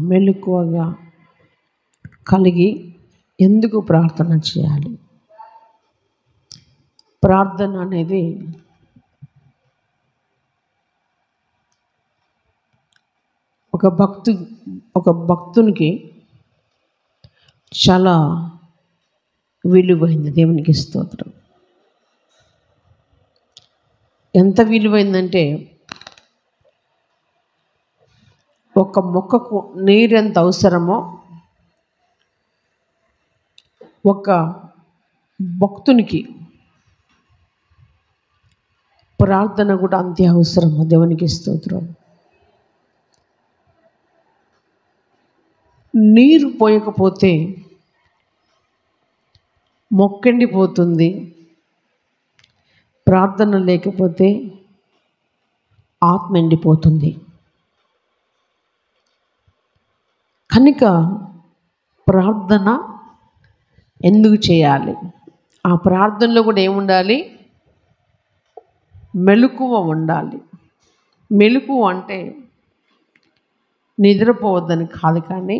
మెలకువగా కలిగి ఎందుకు ప్రార్థన చేయాలి? ప్రార్థన అనేది ఒక భక్తునికి చాలా విలువైంది. దేవునికి స్తోత్రం. ఎంత విలువైందంటే ఒక మొక్కకు నీరు ఎంత అవసరమో ఒక భక్తునికి ప్రార్థన కూడా అంతే అవసరము. దేవునికి స్తోత్రం. నీరు పోయకపోతే మొక్కండిపోతుంది. ప్రార్థన లేకపోతే ఆత్మ ఎండిపోతుంది. కనుక ప్రార్థన ఎందుకు చేయాలి? ఆ ప్రార్థనలో కూడా ఏముండాలి? మెలకువ ఉండాలి. మెలకువ అంటే నిద్రపోవద్దని కాదు, కానీ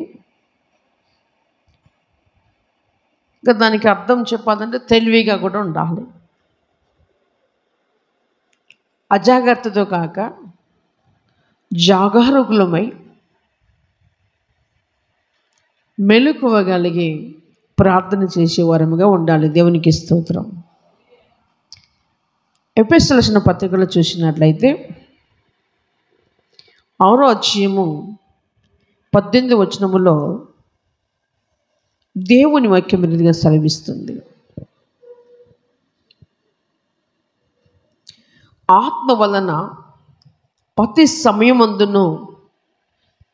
ఇంకా దానికి అర్థం చెప్పాలంటే తెలివిగా కూడా ఉండాలి. అజాగ్రత్తతో కాక జాగరూకులమై మెలకువగలిగి ప్రార్థన చేసే వరముగా ఉండాలి. దేవునికి స్తోత్రం. ఎఫెసీయులకు రాసిన పత్రికలో చూసినట్లయితే 6వ అధ్యాయము 18వ వచనములో దేవుని వాక్యం రీతిగా సెలవిస్తుంది. ఆత్మ వలన ప్రతి సమయమందును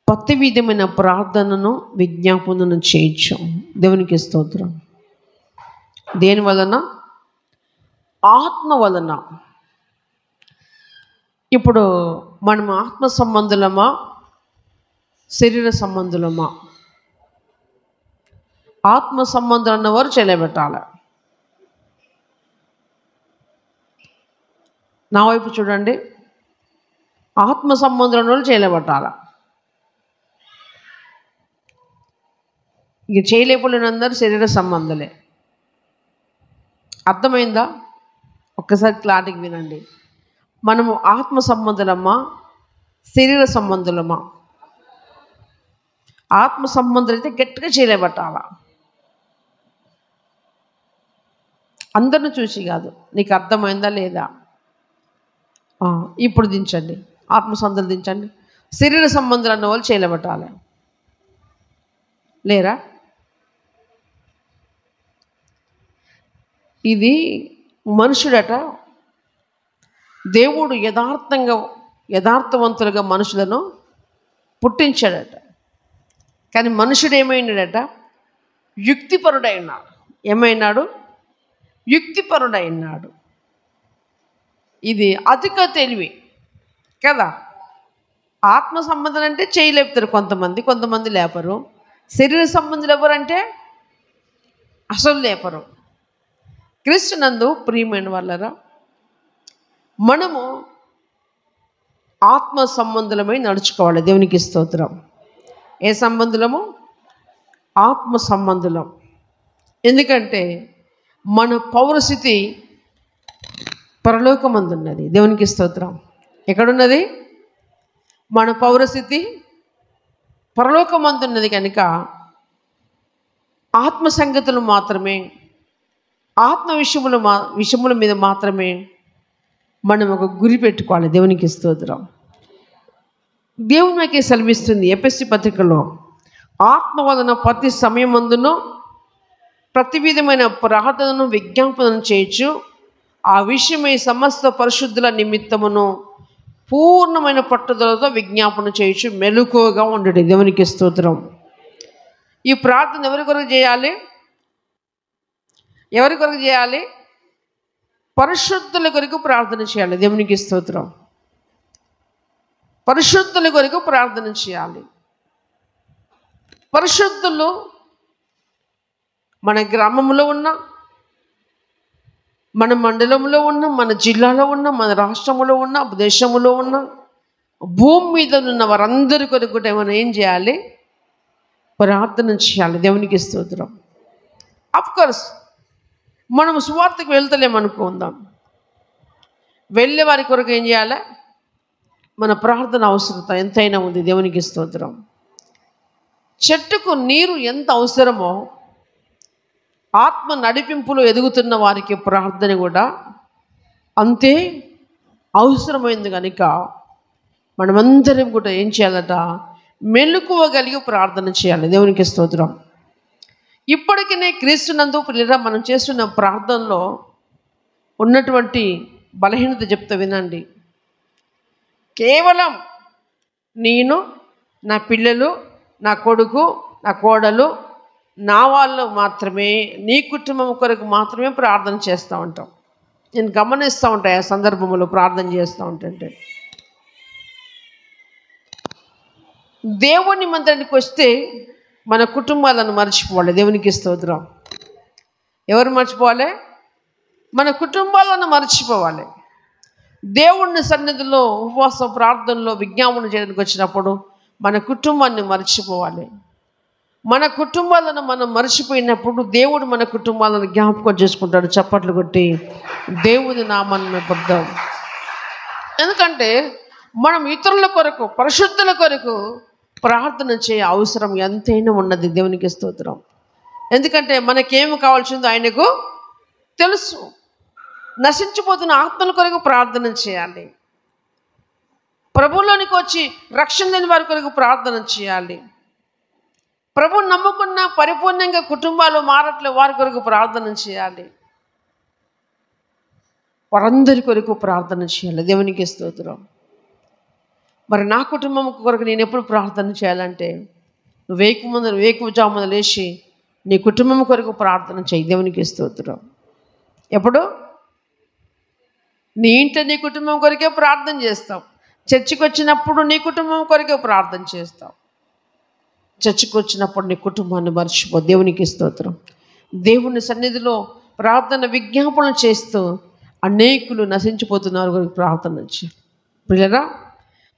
ప్రతి విధమైన ప్రార్థనను విజ్ఞాపనను చేయొచ్చు. దేవునికి స్తోత్రం. దేని వలన? ఆత్మ వలన. ఇప్పుడు మనం ఆత్మ సంబంధులమా శరీర సంబంధులమా? ఆత్మ సంబంధులు అన్నవారు చేయలేబెట్టాలి. నా వైపు చూడండి. ఆత్మ సంబంధులు అన్న వాళ్ళు చేయలేబెట్టాలి. ఇక చేయలేకపోయినందరూ శరీర సంబంధులే. అర్థమైందా? ఒక్కసారి క్లారిటీకి వినండి. మనము ఆత్మ సంబంధులమా శరీర సంబంధులమా? ఆత్మ సంబంధులు అయితే గట్టిగా చేయలేబట్టాలా. అందరిని చూసి కాదు. నీకు అర్థమైందా లేదా? ఇప్పుడు దించండి. ఆత్మ సంబంధాలు దించండి. శరీర సంబంధాలు అన్న వాళ్ళు చేయలేబట్టాలి. లేరా? ఇది మనుషుడట, దేవుడు యథార్థవంతులుగా మనుషులను పుట్టించాడట. కానీ మనుషుడు ఏమైనాడట? యుక్తిపరుడైనాడు. ఏమైనాడు? యుక్తిపరుడైనాడు. ఇది అధిక తెలివి కదా. ఆత్మ సంబంధం అంటే చేయలేపుతారు కొంతమంది, కొంతమంది లేపరు. శరీర సంబంధులు ఎవరంటే అసలు లేపరు. క్రీస్తునందు ప్రియమైన వాళ్ళరా, మనము ఆత్మ సంబంధులమై నడుచుకోవాలి. దేవునికి స్తోత్రం. ఏ సంబంధులము? ఆత్మ సంబంధులం. ఎందుకంటే మన పౌరస్థితి పరలోకమందున్నది. దేవునికి స్తోత్రం. ఎక్కడున్నది? మన పౌరస్థితి పరలోకమందున్నది. కనుక ఆత్మ సంగతులు మాత్రమే, ఆత్మ విషయముల మీద మాత్రమే మనం ఒక గురి పెట్టుకోవాలి. దేవునికి స్తోత్రం. దేవునికి సెలవిస్తుంది ఎఫెసీ పత్రికలో, ఆత్మ వలన ప్రతి సమయమందును ప్రతి విధమైన ప్రార్థనను విజ్ఞాపనను చేయొచ్చు. ఆ విషయమై సమస్త పరిశుద్ధుల నిమిత్తమును పూర్ణమైన పట్టుదలతో విజ్ఞాపన చేయొచ్చు. మెలకువగా ఉండడు. దేవునికి స్తోత్రం. ఈ ప్రార్థన ఎవరి కొరకు చేయాలి? ఎవరి కొరకు చేయాలి? పరిశుద్ధుల కొరకు ప్రార్థన చేయాలి. దేవునికి స్తోత్రం. పరిశుద్ధుల కొరకు ప్రార్థన చేయాలి. పరిశుద్ధులు మన గ్రామంలో ఉన్న, మన మండలంలో ఉన్న, మన జిల్లాలో ఉన్న, మన రాష్ట్రంలో ఉన్న, దేశంలో ఉన్న, భూమి మీద ఉన్న వారందరి కొరకు మనం ఏం చేయాలి? ప్రార్థన చేయాలి. దేవునికి స్తోత్రం. అఫ్కోర్స్ మనం సువార్తకు వెళ్తలేమనుకుందాం, వెళ్ళే వారి కొరకు ఏం చేయాలి? మన ప్రార్థన అవసరత ఎంతైనా ఉంది. దేవునికి స్తోత్రం. చెట్టుకు నీరు ఎంత అవసరమో ఆత్మ నడిపింపులో ఎదుగుతున్న వారికి ప్రార్థన కూడా అంతే అవసరమైంది. కనుక మనమందరం కూడా ఏం చేయాలట? మెలకువగలిగి ప్రార్థన చేయాలి. దేవునికి స్తోత్రం. ఇప్పటికీ క్రీస్తునందు ప్రియులారా మనం చేస్తున్న ప్రార్థనలో ఉన్నటువంటి బలహీనత చెప్తా వినండి. కేవలం నేను, నా పిల్లలు, నా కొడుకు, నా కోడలు, నా వాళ్ళు మాత్రమే, నీ కుటుంబం కొరకు మాత్రమే ప్రార్థన చేస్తూ ఉంటాం. నేను గమనిస్తూ ఉంటాను ఆ సందర్భంలో ప్రార్థన చేస్తూ ఉంటుంటే. దేవుని మందిరానికి వస్తే మన కుటుంబాలను మర్చిపోవాలి. దేవునికి స్తోత్రం. ఎవరు మర్చిపోవాలి? మన కుటుంబాలను మర్చిపోవాలి. దేవుని సన్నిధిలో ఉపవాస ప్రార్థనలో విజ్ఞాపన చేయడానికి వచ్చినప్పుడు మన కుటుంబాన్ని మర్చిపోవాలి. మన కుటుంబాలను మనం మర్చిపోయినప్పుడు దేవుడు మన కుటుంబాలను జ్ఞాపకం చేసుకుంటాడు. చప్పట్లు కొట్టి దేవుని నామాన్ని పొందాం. ఎందుకంటే మనం ఇతరుల కొరకు, పరిశుద్ధుల కొరకు ప్రార్థన చేయ అవసరం ఎంతైనా ఉన్నది. దేవునికి స్తోత్రం. ఎందుకంటే మనకేమి కావాల్సిందో ఆయనకు తెలుసు. నశించిపోతున్న ఆత్మల కొరకు ప్రార్థన చేయాలి. ప్రభువులోనికి వచ్చి రక్షణ లేని వారి కొరకు ప్రార్థన చేయాలి. ప్రభు నమ్ముకున్న పరిపూర్ణంగా కుటుంబాలు మారట్లే వారి కొరకు ప్రార్థన చేయాలి. వారందరి కొరకు ప్రార్థన చేయాలి. దేవునికి స్తోత్రం. మరి నా కుటుంబం కొరకు నేను ఎప్పుడు ప్రార్థన చేయాలంటే, వేకువజామున లేచి నీ కుటుంబం కొరకు ప్రార్థన చేయి. దేవునికి స్తోత్రం. ఎప్పుడు? నీ ఇంట్లో నీ కుటుంబం కొరకే ప్రార్థన చేస్తావు. చర్చికి వచ్చినప్పుడు నీ కుటుంబం కొరకే ప్రార్థన చేస్తావు. చర్చికి వచ్చినప్పుడు నీ కుటుంబాన్ని మర్చిపో. దేవునికి స్తోత్రం. దేవుని సన్నిధిలో ప్రార్థన విజ్ఞాపన చేస్తూ అనేకులు నశించిపోతున్నారు కొరకు ప్రార్థన చేయాలి. ప్రియులారా,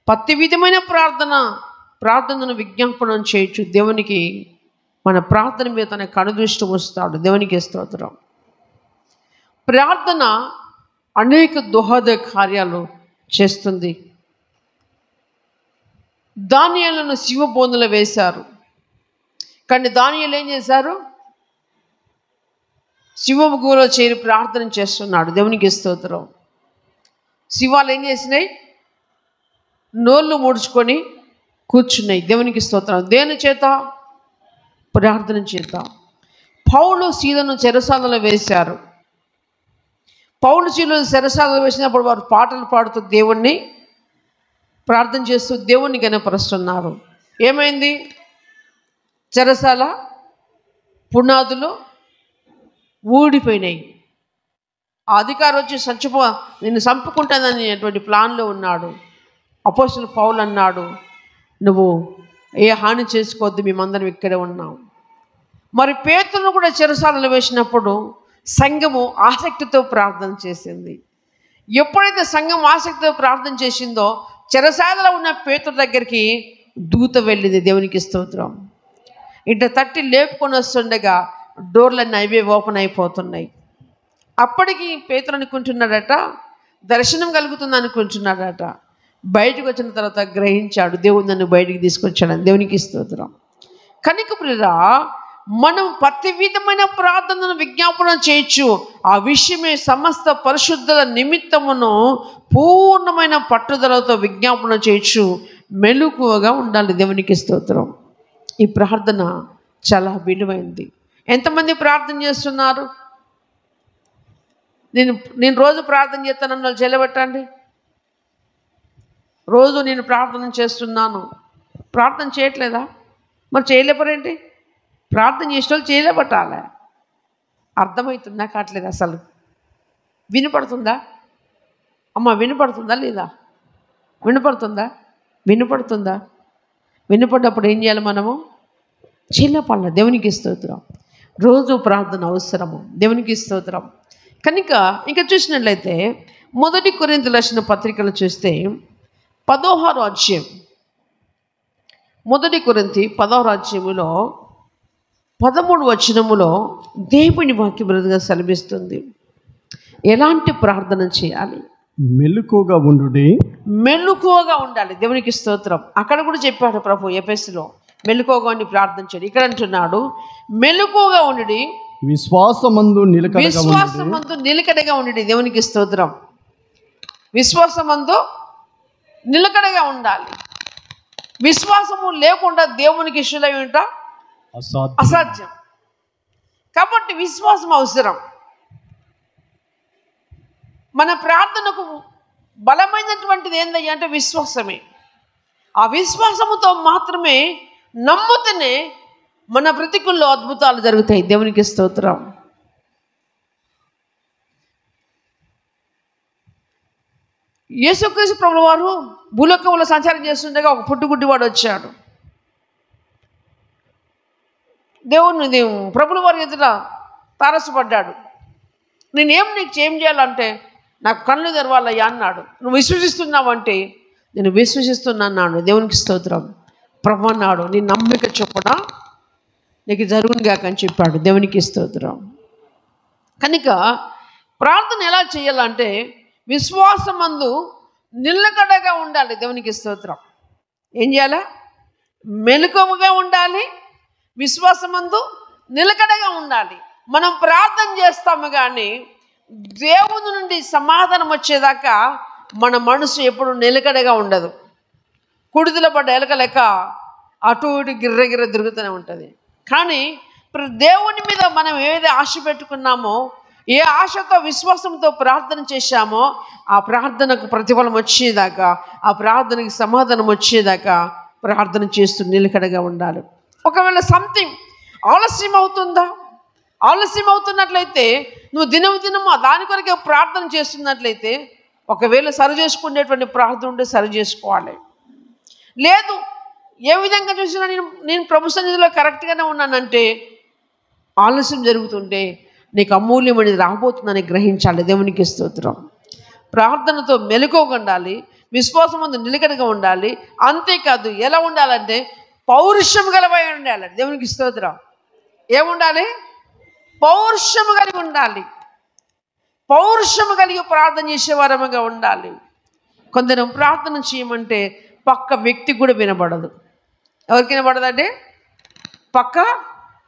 ప్రతి విధమైన ప్రార్థనను విజ్ఞాపనం చేయొచ్చు. దేవునికి మన ప్రార్థన మీద తన కనుదృష్టి వస్తాడు. దేవునికి స్తోత్రం. ప్రార్థన అనేక దోహద కార్యాలు చేస్తుంది. దానియేలును శివబోధనలో వేశారు. కానీ దానియేలు ఏం చేశారు? శివగులో చేరి ప్రార్థన చేస్తున్నాడు. దేవునికి స్తోత్రం. శివాలు ఏం చేసినాయి? నోళ్ళు ముడుచుకొని కూర్చున్నాయి. దేవునికి స్తోత్రం. దేని చేత? ప్రార్థన చేత. పౌలు సీలను చెరసాలలో వేశారు. పౌలు శీలను చెరసాలలో వేసినప్పుడు వారు పాటలు పాడుతూ దేవుణ్ణి ప్రార్థన చేస్తూ దేవుణ్ణి గణపరుస్తున్నారు. ఏమైంది? చెరసాల పునాదులు ఊడిపోయినాయి. ఆ అధికారి వచ్చి నిన్ను చంపుకుంటాననేటువంటి ప్లాన్లో ఉన్నాడు. అపోస్తలుడు పౌలు అన్నాడు, నువ్వు ఏ హాని చేసుకోవద్దు, మేమందరం ఇక్కడే ఉన్నాం. మరి పేతురును కూడా చెరసాలలో వేసినప్పుడు సంఘము ఆసక్తితో ప్రార్థన చేసింది. ఎప్పుడైతే సంఘం ఆసక్తితో ప్రార్థన చేసిందో చెరసాలలో ఉన్న పేతురు దగ్గరికి దూత వెళ్ళింది. దేవునికి స్తోత్రం. ఇంట తట్టి లేపుకొని వస్తుండగా డోర్లన్నీ అవే ఓపెన్ అయిపోతున్నాయి. అప్పటికి పేతురు అనుకుంటున్నాడట, దర్శనం కలుగుతుంది అనుకుంటున్నాడట. బయటకు వచ్చిన తర్వాత గ్రహించాడు, దేవుడు నన్ను బయటికి తీసుకొచ్చాడని. దేవునికి స్తోత్రం. కనుక ప్రియులారా, మనం ప్రతి విధమైన ప్రార్థనను విజ్ఞాపన చేయొచ్చు. ఆ విషయమే సమస్త పరిశుద్ధుల నిమిత్తమును పూర్ణమైన పట్టుదలతో విజ్ఞాపన చేయొచ్చు. మెలకువగా ఉండాలి. దేవునికి స్తోత్రం. ఈ ప్రార్థన చాలా విలువైంది. ఎంతమంది ప్రార్థన చేస్తున్నారు? నేను రోజు ప్రార్థన చేస్తానన్న వాళ్ళు చెలబెట్టండి. రోజు నేను ప్రార్థన చేస్తున్నాను. ప్రార్థన చేయట్లేదా? మరి చేయలేపరేంటి? ప్రార్థన చేసిన వాళ్ళు చేయలేబట్టాలి. అర్థమవుతుందా? కావట్లేదు. అసలు వినపడుతుందా? అమ్మ వినపడుతుందా లేదా? వినపడుతుందా? వినపడినప్పుడు ఏం చేయాలి? మనము చేయలేపాల. దేవునికి స్తోత్రం. రోజు ప్రార్థన అవసరము. దేవునికి స్తోత్రం. కనుక ఇంకా చూసినట్లయితే 1 కొరింథీయులకు రాసిన పత్రికలు చూస్తే 16వ అధ్యాయం మొదటి కొరింథీ 10వ అధ్యాయములో 13వ వచనములో దేవుని వాక్యం బ్రదగా సెలవిస్తుంది. ఎలాంటి ప్రార్థన చేయాలి? మెలకువగా ఉండుడి. మెలకువగా ఉండాలి. దేవునికి స్తోత్రం. అక్కడ కూడా చెప్పాడు ప్రభు ఎఫెసులో మెలకువగా ఉండి ప్రార్థన చేయండి. ఇక్కడ అంటున్నాడు మెలకువగా ఉండుడి, విశ్వాసమందు నిలకడగా ఉండుడి. దేవునికి స్తోత్రం. విశ్వాసమందు నిలకడగా ఉండాలి. విశ్వాసము లేకుండా దేవునికి ఇష్టలై ఉంటా అసాధ్యం. కాబట్టి విశ్వాసం అవసరం. మన ప్రార్థనకు బలమైనటువంటిది ఏందయ్యా అంటే విశ్వాసమే. ఆ విశ్వాసముతో మాత్రమే నమ్ముతూనే మన బ్రతుకుల్లో అద్భుతాలు జరుగుతాయి. దేవునికి స్తోత్రం. యేసుక్రీస్తు ప్రభువు వారు భూలోకంలో సంచారం చేస్తుండగా ఒక పుట్టుగుడ్డివాడు వచ్చాడు. దేవుని ప్రభుల వారి ఎదుట తారసపడ్డాడు. నేనేం నీకు ఏం చేయాలంటే నాకు కళ్ళు తెరవాలయ్యా అన్నాడు. నువ్వు విశ్వసిస్తున్నావంటే నేను విశ్వసిస్తున్నాను. దేవునికి స్తోత్రం. ప్రభు అన్నాడు నీ నమ్మిక చొప్పున నీకు జరుగునుగాక అని చెప్పాడు. దేవునికి స్తోత్రం. కనుక ప్రార్థన ఎలా చేయాలంటే విశ్వాసమందు నిలకడగా ఉండాలి. దేవునికి స్తోత్రం. ఏం చేయాలా? మెలకువగా ఉండాలి, విశ్వాసమందు నిలకడగా ఉండాలి. మనం ప్రార్థన చేస్తాము కానీ దేవుని నుండి సమాధానం వచ్చేదాకా మన మనసు ఎప్పుడు నిలకడగా ఉండదు. కుడిదిలో పడ్డ ఎలక లెక్క అటు ఇటు గిర్రగిర్ర తిరుగుతూనే ఉంటుంది. కానీ ఇప్పుడు దేవుని మీద మనం ఏదైతే ఆశ పెట్టుకున్నామో, ఏ ఆశతో విశ్వాసంతో ప్రార్థన చేశామో ఆ ప్రార్థనకు ప్రతిఫలం వచ్చేదాకా, ఆ ప్రార్థనకి సమాధానం వచ్చేదాకా ప్రార్థన చేస్తూ నిలకడగా ఉండాలి. ఒకవేళ సంథింగ్ ఆలస్యం అవుతుందా? ఆలస్యం అవుతున్నట్లయితే నువ్వు దినము దాని కొరకే ప్రార్థన చేస్తున్నట్లయితే ఒకవేళ సరి చేసుకునేటువంటి ప్రార్థన ఉంటే సరి చేసుకోవాలి. లేదు ఏ విధంగా చూసినా నేను ప్రభు సన్నిధిలో కరెక్ట్గానే ఉన్నానంటే ఆలస్యం జరుగుతుంటే నీకు అమూల్యమనేది రాబోతుందని గ్రహించాలి. దేవునికి స్తోత్రం. ప్రార్థనతో మెలకువగా ఉండాలి, విశ్వాసం ముందు నిలకడగా ఉండాలి. అంతేకాదు ఎలా ఉండాలంటే పౌరుషం గలవై ఉండాలి. దేవునికి స్తోత్రం. ఏముండాలి? పౌరుషము కలిగి ఉండాలి. పౌరుషము కలిగి ప్రార్థన చేసేవారముగా ఉండాలి. కొందరు ప్రార్థన చేయమంటే పక్క వ్యక్తి కూడా వినబడదు. ఎవరికి వినబడదంటే పక్క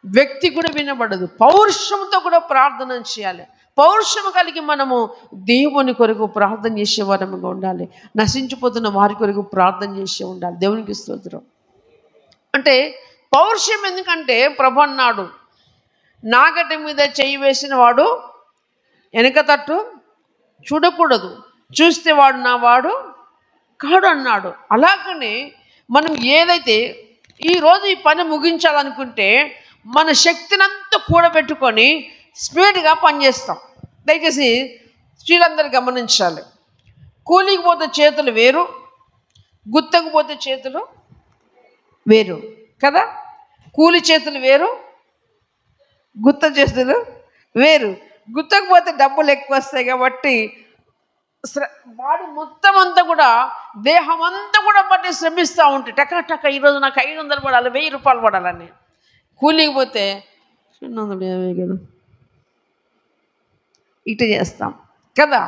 వ్యక్తి కూడా వినబడదు. పౌరుషంతో కూడా ప్రార్థన చేయాలి. పౌరుషము కలిగి మనము దేవుని కొరకు ప్రార్థన చేసేవారముగా ఉండాలి. నశించిపోతున్న వారి కొరకు ప్రార్థన చేసే ఉండాలి. దేవునికి స్తోత్రం. అంటే పౌరుషం ఎందుకంటే ప్రభు అన్నాడు నాగటి మీద చెయ్యి వేసిన వాడు వెనక తట్టు చూడకూడదు, చూస్తే వాడు నా వాడు కాడు అన్నాడు. అలాగనే మనం ఏదైతే ఈరోజు ఈ పని ముగించాలనుకుంటే మన శక్తినంతా కూడబెట్టుకొని స్పీడ్గా పనిచేస్తాం. దయచేసి స్త్రీలందరూ గమనించాలి. కూలికి పోతే చేతులు వేరు, గుత్తకు పోతే చేతులు వేరు కదా. కూలి చేతులు వేరు, గుత్త చేతులు వేరు. గుత్తకు పోతే డబ్బులు ఎక్కువ వస్తాయి కాబట్టి బాడీ మొత్తం అంతా కూడా దేహం అంతా కూడా బట్టి శ్రమిస్తూ ఉంటాయి. టక ఈరోజు నాకు 500 పడాలి, 1000 రూపాయలు పడాలని. కూలికి పోతే 250 కదా ఇటు చేస్తాం కదా.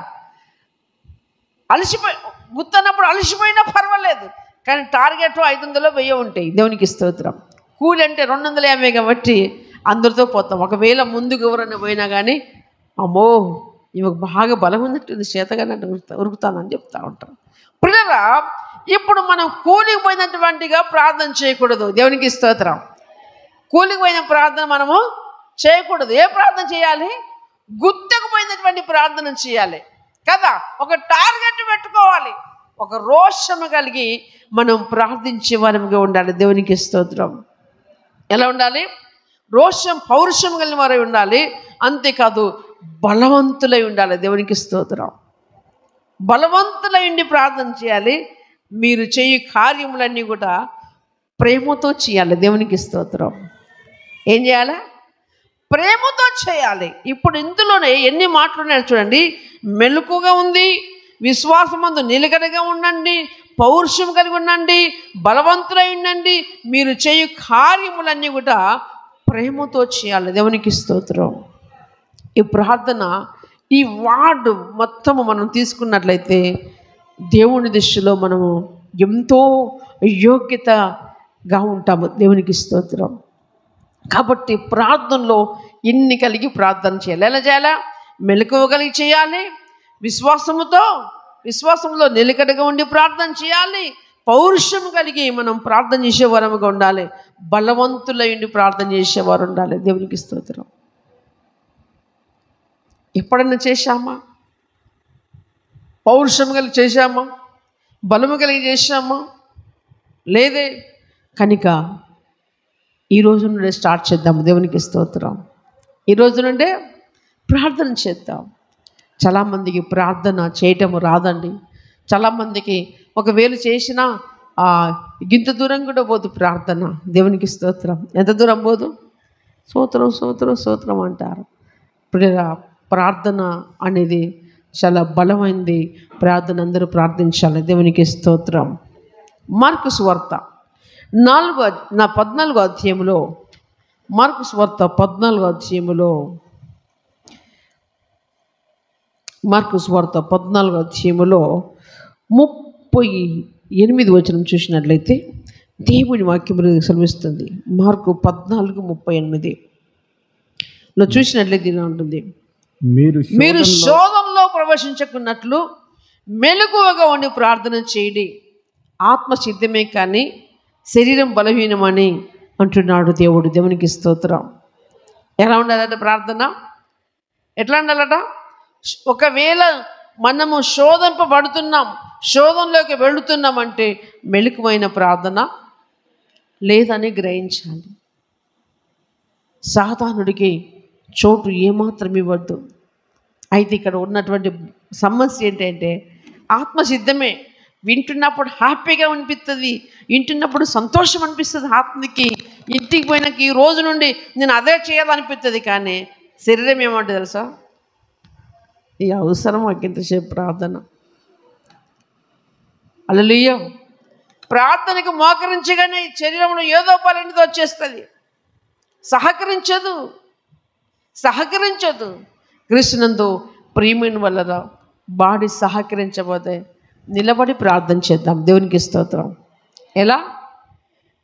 గుత్తన్నప్పుడు అలసిపోయినా పర్వాలేదు, కానీ టార్గెట్ 500 1000 ఉంటాయి. దేవునికి స్తోత్రం. కూలి అంటే 250 కాబట్టి అందరితో పోతాం. ఒకవేళ ముందుకు ఎవరైనా పోయినా కానీ అమ్మో ఇవకు బాగా బలం ఉన్నట్టుంది, చేతగానే ఉరుకుతానని చెప్తా ఉంటాం. పిల్లరా ఇప్పుడు మనం కూలికి పోయినటువంటిగా ప్రార్థన చేయకూడదు. దేవునికి స్తోత్రం. కూలికి పోయిన ప్రార్థన మనము చేయకూడదు. ఏ ప్రార్థన చేయాలి? గుత్తకు పోయినటువంటి ప్రార్థన చేయాలి కదా. ఒక టార్గెట్ పెట్టుకోవాలి. ఒక రోషము కలిగి మనం ప్రార్థించే వారముగా ఉండాలి. దేవునికి స్తోత్రం. ఎలా ఉండాలి? రోషం పౌరుషం కలిగిన వారై ఉండాలి. అంతేకాదు బలవంతులై ఉండాలి. దేవునికి స్తోత్రం. బలవంతులై ఉండి ప్రార్థన చేయాలి. మీరు చేయు కార్యములన్నీ కూడా ప్రేమతో చేయాలి. దేవునికి స్తోత్రం. ఏం చేయాలి? ప్రేమతో చేయాలి. ఇప్పుడు ఇందులోనే ఎన్ని మాటలు ఉన్నాయి చూడండి. మెలకుగా ఉంది, విశ్వాసమందు నిలకడగా ఉండండి, పౌరుషం కలిగి ఉండండి, బలవంతులై ఉండండి. మీరు చేయు కార్యములన్నీ కూడా ప్రేమతో చేయాలి. దేవునికి స్తోత్రం. ఈ ప్రార్థన, ఈ వార్డు మొత్తము మనం తీసుకున్నట్లయితే దేవుని దృష్టిలో మనము ఎంతో యోగ్యతగా ఉంటాము. దేవునికి స్తోత్రం. కాబట్టి ప్రార్థనలో ఇన్ని కలిగి ప్రార్థన చేయాలి. ఎలా చేయాలా? మెలకువ కలిగి చేయాలి, విశ్వాసంలో నిలకడగా ఉండి ప్రార్థన చేయాలి, పౌరుషం కలిగి మనం ప్రార్థన చేసేవారముగా ఉండాలి, బలవంతులై ఉండి ప్రార్థన చేసేవారు ఉండాలి. దేవునికి స్తోత్రం. ఎప్పుడైనా చేశామా? పౌరుషం కలిగి చేశామా? బలము కలిగి చేశామా? లేదే. కనుక ఈ రోజు నుండే స్టార్ట్ చేద్దాం. దేవునికి స్తోత్రం. ఈ రోజు నుండే ప్రార్థన చేద్దాం. చాలామందికి ప్రార్థన చేయటము రాదండి. చాలామందికి ఒకవేళ చేసినా ఇంత దూరం కూడా పోదు ప్రార్థన. దేవునికి స్తోత్రం. ఎంత దూరం పోదు? స్తోత్రం స్తోత్రం స్తోత్రం అంటారు. ఇప్పుడు ప్రార్థన అనేది చాలా బలమైంది. ప్రార్థన అందరూ ప్రార్థించాలి. దేవునికి స్తోత్రం. మార్కు సువార్త 14వ అధ్యాయంలో, మార్కు సువార్త 14వ అధ్యాయంలో, మార్కు సువార్త 14వ అధ్యాయంలో 38వ వచనం చూసినట్లయితే దేవుని వాక్యం సెలవిస్తుంది. మార్కు 14:38లో చూసినట్లయితే ఇలా ఉంటుంది: మీరు శోధనలో ప్రవేశించకున్నట్లు మెలకువగా ఉండి ప్రార్థన చేయండి. ఆత్మ సిద్ధమే కానీ శరీరం బలహీనమని అంటున్నాడు దేవుడు. దేవునికి స్తోత్రం. ఎలా ఉండాలట ప్రార్థన? ఎట్లా ఉండాలట? ఒకవేళ మనము శోధింపబడుతున్నాం, శోధనలోకి వెళుతున్నామంటే మెలకువైన ప్రార్థన లేదని గ్రహించాలి. సాతానుడికి చోటు ఏమాత్రం ఇవ్వద్దు. అయితే ఇక్కడ ఉన్నటువంటి సమస్య ఏంటంటే ఆత్మసిద్ధమే. వింటున్నప్పుడు హ్యాపీగా అనిపిస్తుంది, వింటున్నప్పుడు సంతోషం అనిపిస్తుంది ఆత్మకి. ఇంటికి పోయినాక ఈ రోజు నుండి నేను అదే చేయాలనిపిస్తుంది. కానీ శరీరం ఏమంటే తెలుసా? ఈ అవసరం ఇంతసేపు ప్రార్థన. హల్లెలూయా. ప్రార్థనకు మోకరించగానే శరీరంలో ఏదో పలాంటిది వచ్చేస్తుంది. సహకరించదు. క్రీస్తునందు ప్రియమైన వల్ల బాడీ సహకరించబోతే నిలబడి ప్రార్థన చేద్దాం. దేవునికి స్తోత్రం. ఎలా?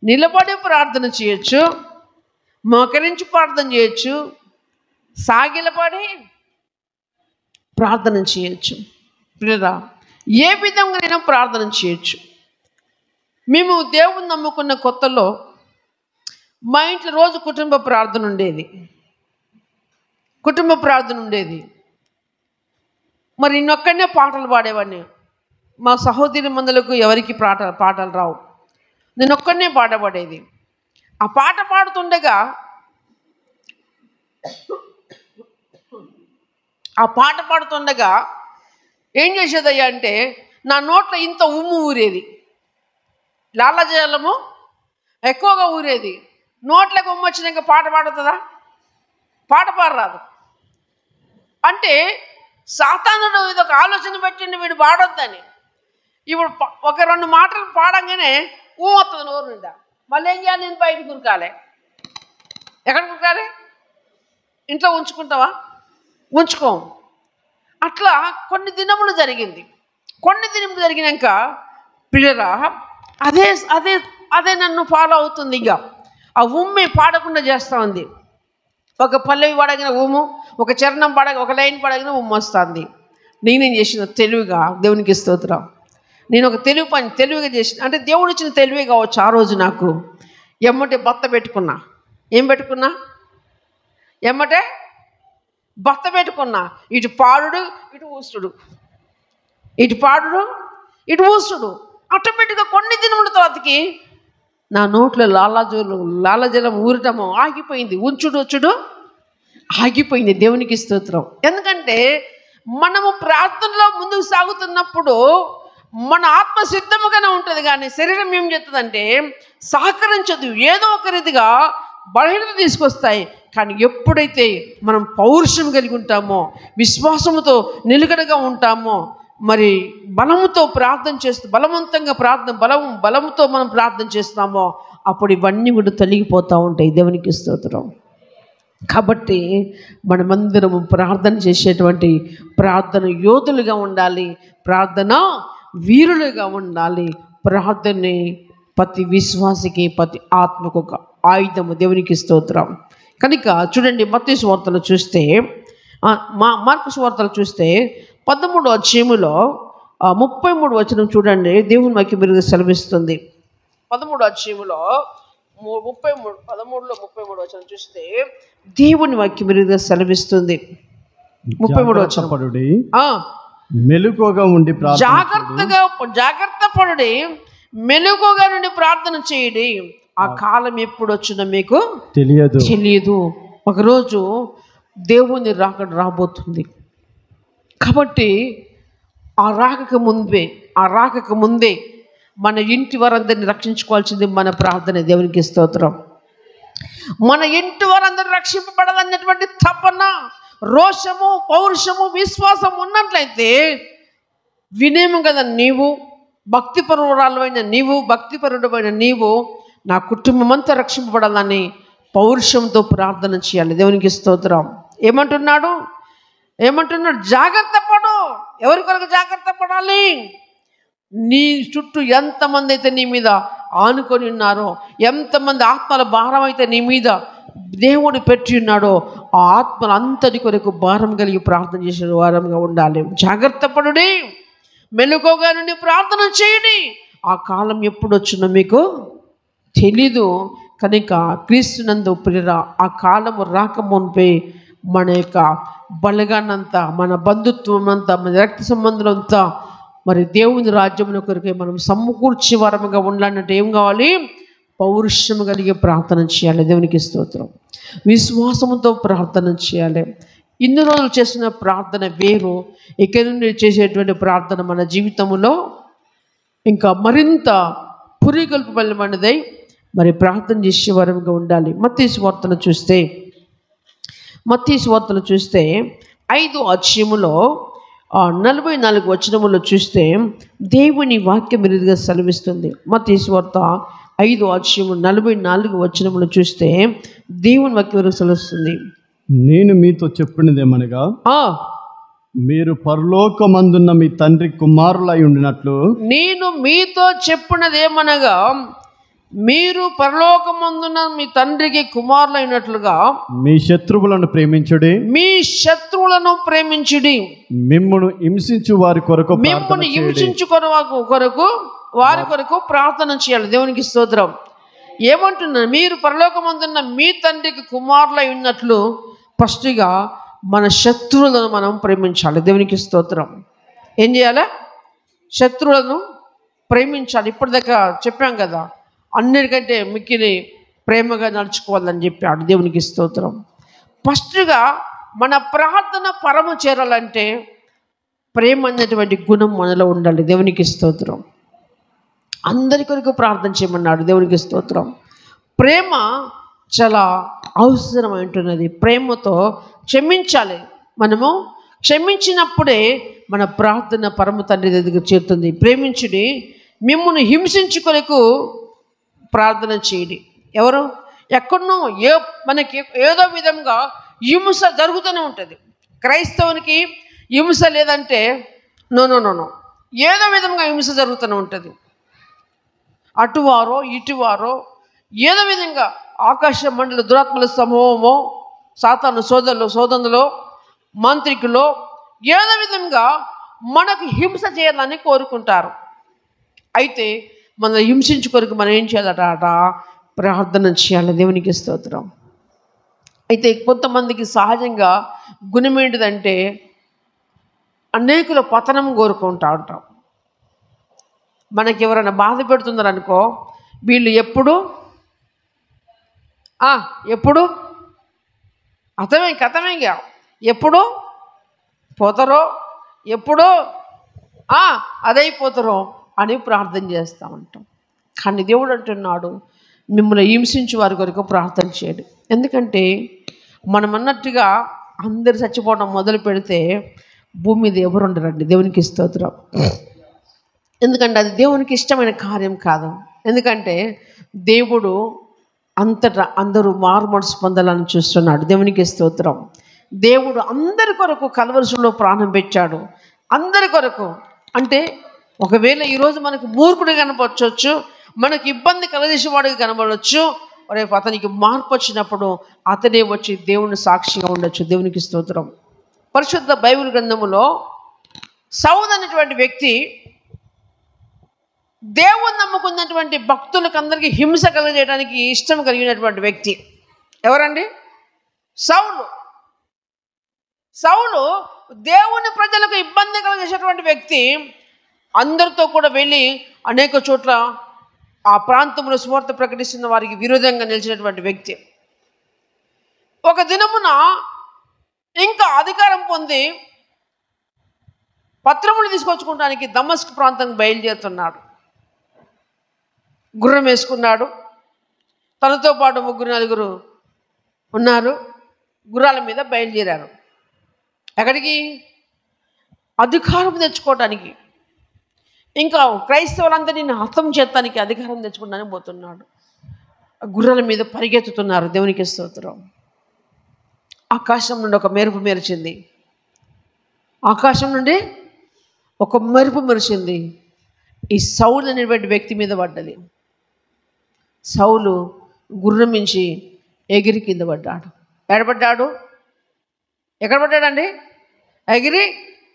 నిలబడి ప్రార్థన చేయొచ్చు, మోకరించి ప్రార్థన చేయొచ్చు, సాగిలపడి ప్రార్థన చేయొచ్చు. పిల్లరా, ఏ విధంగా ప్రార్థన చేయొచ్చు. మేము దేవుని నమ్ముకున్న కొత్తలో మా ఇంట్లో రోజు కుటుంబ ప్రార్థన ఉండేది. మరి ఇన్నొక్కనే పాటలు పాడేవాడిని. మా సహోదరి మందులకు ఎవరికి పాటలు రావు. నేను ఒక్కనే పాట పాడేది. ఆ పాట పాడుతుండగా ఏం చేసేదయ్యా అంటే నా నోట్లో ఇంత ఉమ్ము ఊరేది. లాలాజలము ఎక్కువగా ఊరేది. నోట్లకు ఉమ్ము వచ్చినాక పాట పాడుతుందా? పాట పాడరాదు. అంటే సాతానుడు ఇదొక ఆలోచన పెట్టిండి వీడు పాడొద్దని. ఇప్పుడు ఒక 2 మాటలు పాడంగానే వస్తుంది నోరు నిండా. మళ్ళీ ఏం చేయాలి? నేను బయటకు కురకాలి. ఎక్కడ కురకాలి? ఇంట్లో ఉంచుకుంటావా? ఉంచుకోం. అట్లా కొన్ని దినములు జరిగినాక పిల్లరా అదే అదే అదే నన్ను ఫాలో అవుతుంది. ఇక ఆ ఉమ్మి పాడకుండా చేస్తూ ఉంది. ఒక పల్లవి పాడగిన ఉమ్ము, ఒక చరణం ఒక లైన్ పాడగిన ఉమ్ము వస్తుంది. నేనేం చేసిన తెలివిగా, దేవునికి స్తోత్రం, నేను ఒక తెలివిగా చేసిన, అంటే దేవుడు ఇచ్చిన తెలివి కావచ్చు. ఆ రోజు నాకు ఎమ్మటే బత్త పెట్టుకున్నా. ఏం పెట్టుకున్నా? ఎమ్మటే బత్త పెట్టుకున్నా. ఇటు పాడుడు, ఇటు ఊస్తుడు, ఇటు పాడుడు, ఇటు ఊస్తుడు. ఆటోమేటిక్గా కొన్ని దినముల తర్వాతకి నా నోట్లో లాలాజలం ఊరటము ఆగిపోయింది. వచ్చుడు ఆగిపోయింది. దేవునికి స్తోత్రం. ఎందుకంటే మనము ప్రార్థనలో ముందుకు సాగుతున్నప్పుడు మన ఆత్మ సిద్ధముగానే ఉంటుంది, కానీ శరీరం ఏం చేస్తుందంటే సహకరించదు. ఏదో ఒక రీతిగా బలహీనత తీసుకొస్తాయి. కానీ ఎప్పుడైతే మనం పౌరుషం కలిగి ఉంటామో, విశ్వాసముతో నిలకడగా ఉంటామో, మరి బలముతో ప్రార్థన చేస్తూ బలవంతంగా బలముతో మనం ప్రార్థన చేస్తామో అప్పుడు ఇవన్నీ కూడా తొలగిపోతూ ఉంటాయి. దేవునికి స్తోత్రం. కాబట్టి మనమందరము ప్రార్థన చేసేటువంటి ప్రార్థన యోధులుగా ఉండాలి, ప్రార్థన వీరులుగా ఉండాలి. ప్రార్థనే ప్రతి విశ్వాసికి ప్రతి ఆత్మకు ఒక ఆయుధము. దేవునికి స్తోత్రం. కనుక చూడండి, మత్తయి సువార్తలు చూస్తే మార్కు సువార్తలు చూస్తే 13వ అధ్యాయములో 33వ వచనం చూడండి. దేవుని వాక్యం మీరు సెలవిస్తుంది. 13వ అధ్యాయములో 33వ వచనం చూస్తే దేవుని వాక్యం మీరు సెలవిస్తుంది. 33వ వచనం, మెలకువగా ఉండి జాగ్రత్త పడుడి, మెలకువగా నుండి ప్రార్థన చేయండి. ఆ కాలం ఎప్పుడు వచ్చిందో మీకు తెలియదు. ఒకరోజు దేవుని రాకడ రాబోతుంది. కాబట్టి ఆ రాకక ముందే మన ఇంటి వారందరిని రక్షించుకోవాల్సింది మన ప్రార్థన. దేవునికి స్తోత్రం. మన ఇంటి వారందరూ రక్షింపబడాలన్నటువంటి తపన, రోషము, పౌరుషము, విశ్వాసం ఉన్నట్లయితే వినేము కదా, నీవు భక్తిపరుడమైన నీవు నా కుటుంబం అంతా రక్షింపబడాలని పౌరుషంతో ప్రార్థన చేయాలి. దేవునికి స్తోత్రం. ఏమంటున్నాడు? జాగ్రత్త పడు. ఎవరి కొరకు జాగ్రత్త పడాలి? నీ చుట్టూ ఎంతమంది అయితే నీ మీద ఆనుకొని ఉన్నారో, ఎంతమంది ఆత్మల భారం అయితే నీ మీద దేవుడు పెట్టి ఉన్నాడో, ఆ ఆత్మల అంతటి కొరకు భారం కలిగి ప్రార్థన చేసే వారంగా ఉండాలి. జాగ్రత్త పడుడి, మెలకువగా నుండి ప్రార్థన చేయండి. ఆ కాలం ఎప్పుడు వచ్చిందో మీకు తెలీదు. కనుక క్రీస్తునందు ప్రియరా, ఆ కాలము రాకమునిపై మన యొక్క బలగానంతా, మన బంధుత్వం అంతా, మన రక్త సంబంధులంతా మరి దేవుని రాజ్యముల కొరకే మనం సమకూర్చే వరముగా ఉండాలంటే ఏం కావాలి? పౌరుషము కలిగి ప్రార్థన చేయాలి. దేవునికి స్తోత్రం. విశ్వాసంతో ప్రార్థన చేయాలి. ఇన్ని రోజులు చేసిన ప్రార్థన వేరు, ఇక నుండి చేసేటువంటి ప్రార్థన మన జీవితంలో ఇంకా మరింత పురిగొల్పబడినదై మరి ప్రార్థన చేసే వరముగా ఉండాలి. మత్తయి సువార్తను చూస్తే 5వ అధ్యాయములో 44 వచనములో చూస్తే దేవుని వాక్యం ఇదిగా సెలవిస్తుంది. మత్తయి సువార్త 5వ అధ్యాయము 44 వచనములో చూస్తే దేవుని వాక్యం సెలవిస్తుంది. నేను మీతో చెప్పినదేమనగా, మీరు పరలోకమందున్న మీ తండ్రి కుమారులై ఉండినట్లు. నేను మీతో చెప్పినదేమనగా, మీరు పరలోకమందున్న మీ తండ్రికి కుమారులైనట్లుగా మీ శత్రువులను ప్రేమించుడి, మిమ్మును హింసించు వారి కొరకు వారి కొరకు ప్రార్థన చేయాలి. దేవునికి స్తోత్రం. ఏమంటున్నారు? మీరు పరలోకమందున్న మీ తండ్రికి కుమారులై ఉన్నట్లు ఫస్ట్గా మన శత్రువులను మనం ప్రేమించాలి. దేవునికి స్తోత్రం. ఏం చేయాలి? శత్రువులను ప్రేమించాలి. ఇప్పటిదాకా చెప్పాం కదా, అన్నిటికంటే మిక్కిలి ప్రేమగా నడుచుకోవాలని చెప్పాడు. దేవునికి స్తోత్రం. ఫస్ట్గా మన ప్రార్థన పరము చేరాలంటే ప్రేమ అనేటువంటి గుణం మనలో ఉండాలి. దేవునికి స్తోత్రం. అందరి కొరకు ప్రార్థన చేయమన్నాడు. దేవునికి స్తోత్రం. ప్రేమ చాలా అవసరమైంటున్నది. ప్రేమతో క్షమించాలి. మనము క్షమించినప్పుడే మన ప్రార్థన పరమ తండ్రి దగ్గర చేరుతుంది. ప్రేమించుడి, మిమ్మును హింసించు కొరకు ప్రార్థన చేయండి. ఎవరు ఎక్కడనో మనకి ఏదో విధంగా హింస జరుగుతూనే ఉంటుంది. క్రైస్తవునికి హింస లేదంటే నో, ఏదో విధంగా హింస జరుగుతూనే ఉంటుంది. అటువారో ఇటువారో ఏదో విధంగా ఆకాశ మండల దురాత్మల సమూహమో, సాతాను సోదరులో మాంత్రికులో ఏదో విధంగా మనకు హింస చేయాలని కోరుకుంటారు. అయితే మన హింసించు కొరకు మనం ఏం చేయాలట? ప్రార్థన చేయాలి. దేవునికి స్తోత్రం. అయితే కొంతమందికి సహజంగా గుణం ఏంటిదంటే అనేకుల పతనం కోరుకుంటా ఉంటాం. మనకి ఎవరైనా బాధ పెడుతున్నారనుకో, వీళ్ళు ఎప్పుడు కథమేగా ఎప్పుడు పోతారో, ఎప్పుడో అదైపోతారో అని ప్రార్థన చేస్తూ ఉంటాం. కానీ దేవుడు అంటున్నాడు, మిమ్మల్ని హింసించే వారి కొరకు ప్రార్థన చేయండి. ఎందుకంటే మనం అన్నట్టుగా అందరు చచ్చిపోవడం మొదలు పెడితే భూమి మీద ఎవరు ఉండరండి. దేవునికి స్తోత్రం. ఎందుకంటే అది దేవునికి ఇష్టమైన కార్యం కాదు. ఎందుకంటే దేవుడు అంతటా అందరూ మారు మనసు పొందాలని చూస్తున్నాడు. దేవునికి స్తోత్రం. దేవుడు అందరి కొరకు కల్వరిలో ప్రాణం పెట్టాడు. అందరి కొరకు. అంటే ఒకవేళ ఈరోజు మనకు మూర్ఖుడు కనపరచవచ్చు, మనకు ఇబ్బంది కలగజేసేవాడికి కనబడవచ్చు. రేపు అతనికి మార్పు వచ్చినప్పుడు అతనే వచ్చి దేవుని సాక్షిగా ఉండొచ్చు. దేవునికి స్తోత్రం. పరిశుద్ధ బైబిల్ గ్రంథములో సౌలు అనేటువంటి వ్యక్తి దేవుని నమ్ముకున్నటువంటి భక్తులకు అందరికీ హింస కలిగజేయడానికి ఇష్టం కలిగినటువంటి వ్యక్తి. ఎవరండి? సౌలు. సౌలు దేవుని ప్రజలకు ఇబ్బంది కలిగేసేటువంటి వ్యక్తి. అందరితో కూడా వెళ్ళి అనేక చోట్ల ఆ ప్రాంతంలో సువార్త ప్రకటిస్తున్న వారికి విరోధంగా నిలిచినటువంటి వ్యక్తి. ఒక దినమున ఇంకా అధికారం పొంది పత్రములు తీసుకొచ్చుకోవడానికి దమస్క్ ప్రాంతానికి బయలుదేరుతున్నాడు. గుర్రం వేసుకున్నాడు. తనతో పాటు 3-4 ఉన్నారు. గుర్రాల మీద బయలుదేరారు. ఎక్కడికి? అధికారం తెచ్చుకోవడానికి. ఇంకా క్రైస్తవులందరినీ హతం చేస్తానికి అధికారం తెచ్చుకోవడానికి పోతున్నాడు. గుర్రాల మీద పరిగెత్తుతున్నారు. దేవునికి స్తోత్రం. ఆకాశం నుండి ఒక మెరుపు మెరిచింది. ఆకాశం నుండి ఒక మెరుపు మెరిచింది. ఈ సౌలు అనేటువంటి వ్యక్తి మీద పడ్డది. సౌలు గుర్రం మించి ఎగిరి కింద పడ్డాడు. ఎడబడ్డాడు? ఎక్కడ పడ్డాడండి? ఎగిరి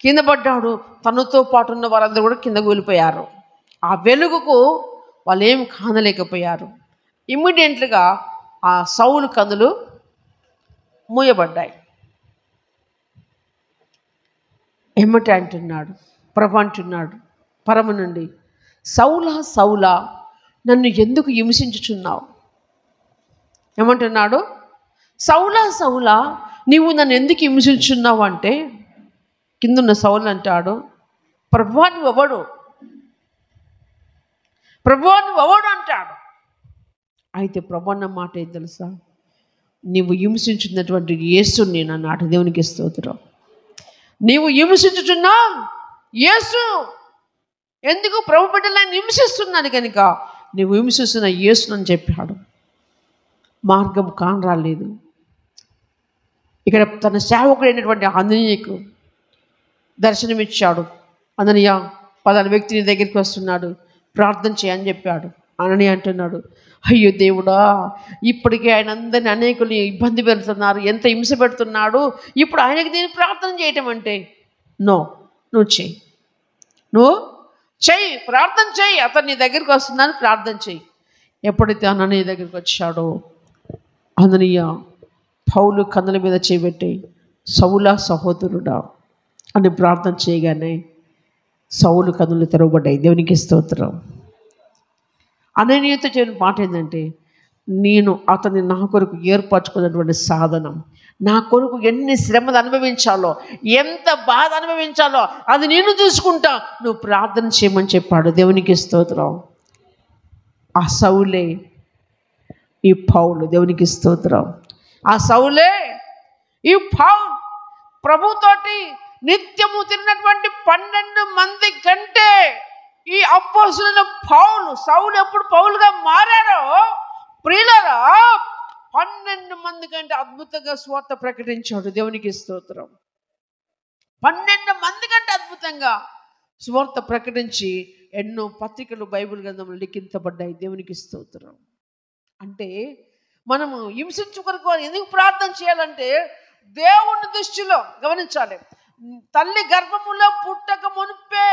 కింద పడ్డాడు. తనతో పాటు ఉన్న వారందరూ కూడా కిందకు వెళ్ళిపోయారు. ఆ వెలుగుకు వాళ్ళు ఏం కానలేకపోయారు. ఇమ్మీడియట్లుగా ఆ సౌలు కన్నులు మూయబడ్డాయి. ఏమంటే అంటున్నాడు, ప్రభు అంటున్నాడు పరమ నుండి, సౌలా సౌలా నన్ను ఎందుకు హింసించుచున్నావు? ఏమంటున్నాడు? సౌలా సౌలా నీవు నన్ను ఎందుకు హింసించున్నావు అంటే, కిందున్న సౌలు అంటాడు, ప్రభువా నువ్వెవడు? ప్రభువా నువ్వెవడు అంటాడు. అయితే ప్రభు అన్న మాట ఏం తెలుసా? నీవు హింసించున్నటువంటి యేసుని నేను అన్నాడు. దేవునికి స్తోత్రం. నీవు హింసించుచున్నా యేసు. ఎందుకు? ప్రభు బిడ్డలను హింసిస్తున్నాను కనుక నీవు హింసిస్తున్న యేసును అని చెప్పాడు. మార్గం కానరాలేదు. ఇక్కడ తన సేవకుడైనటువంటి అననీయకు దర్శనమిచ్చాడు. అననీయ పలానా వ్యక్తి నీ దగ్గరికి వస్తున్నాడు, ప్రార్థన చేయని చెప్పాడు. అననీయ అంటున్నాడు, అయ్యో దేవుడా, ఇప్పటికే ఆయన అందరినీ అనేకులు ఇబ్బంది పెడుతున్నారు, ఎంత హింస పెడుతున్నాడు, ఇప్పుడు ఆయనకి నేను ప్రార్థన చేయటం అంటే, నో, నువ్వు చెయ్యి, నువ్వు చెయ్యి, ప్రార్థన చెయ్యి, అతను నీ దగ్గరికి వస్తున్నాను, ప్రార్థన చెయ్యి. ఎప్పుడైతే అననీయ దగ్గరికి వచ్చాడో, అననీయ పౌలు కన్నుల మీద చేయబెట్టి, సౌలా సహోదరుడా అని ప్రార్థన చేయగానే సౌలు కన్నులు తెరవబడ్డాయి. దేవునికి స్తోత్రం. అననీయతో చెప్పిన మాట ఏంటంటే, నేను అతన్ని నా కొరకు ఏర్పరచుకున్నటువంటి సాధనం, నా కొరకు ఎన్ని శ్రమలు అనుభవించాలో, ఎంత బాధ అనుభవించాలో అది నేను చూసుకుంటా, నువ్వు ప్రార్థన చేయమని చెప్పాడు. దేవునికి స్తోత్రం. ఆ సౌలే ఈ పౌలు. దేవునికి స్తోత్రం. ఆ సౌలే ఈ పౌలు. ప్రభుతోటి నిత్యము తిరిగినటువంటి 12 మంది కంటే ఈ అపోస్తలుడైన పౌలు, సౌలు ఎప్పుడు పౌలుగా మారారో ప్రియులారా, 12 మంది కంటే అద్భుతంగా సువార్త ప్రకటించాడు. దేవునికి స్తోత్రం. 12 మంది కంటే అద్భుతంగా సువార్త ప్రకటించి ఎన్నో పత్రికలు బైబిల్ గ్రంథంలో లిఖించబడ్డాయి. దేవునికి స్తోత్రం. అంటే మనము హింసించు కొరకు ఎందుకు ప్రార్థన చేయాలంటే, దేవుని దృష్టిలో గమనించాలి, తల్లి గర్భములో పుట్టక మునిపే,